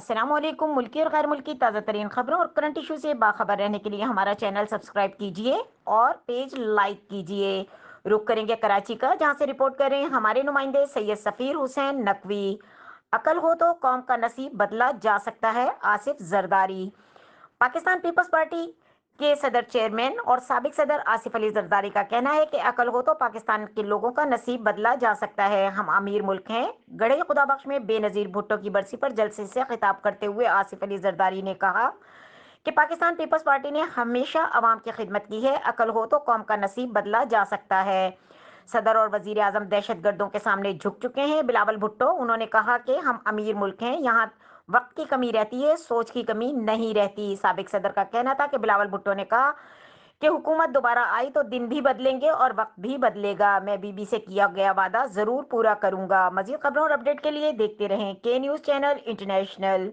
अस्सलाम वालेकुम। मुल्की और गैर मुल्की ताज़ा तरीन खबरों और करंट इशू से बाखबर रहने के लिए हमारा चैनल सब्सक्राइब कीजिए और पेज लाइक कीजिए। रुक करेंगे कराची का, जहां से रिपोर्ट कर रहे हैं हमारे नुमाइंदे सैयद सफ़ीर हुसैन नकवी। अकल हो तो कौम का नसीब बदला जा सकता है, आसिफ जरदारी। पाकिस्तान पीपल्स पार्टी के सदर चेयरमैन और साबिक सदर आसिफ अली जरदारी का कहना है कि अकल हो तो पाकिस्तान के लोगों का नसीब बदला जा सकता है। हम अमीर मुल्क हैं। गढ़े खुदा बख्श में बेनजीर भुट्टो की बरसी पर जलसे से खिताब करते हुए आसिफ अली जरदारी ने कहा कि पाकिस्तान पीपल्स पार्टी ने हमेशा अवाम की खिदमत की है। अकल हो तो कौम का नसीब बदला जा सकता है। सदर और वजीर आजम दहशत गर्दों के सामने झुक चुके हैं, बिलावल भुट्टो। उन्होंने कहा कि हम अमीर मुल्क हैं, यहाँ वक्त की कमी रहती है, सोच की कमी नहीं रहती। साबिक सदर का कहना था कि बिलावल भुट्टो ने कहा कि हुकूमत दोबारा आई तो दिन भी बदलेंगे और वक्त भी बदलेगा। मैं बीबी से किया गया वादा जरूर पूरा करूंगा। मजीद खबरों और अपडेट के लिए देखते रहें के न्यूज़ चैनल इंटरनेशनल।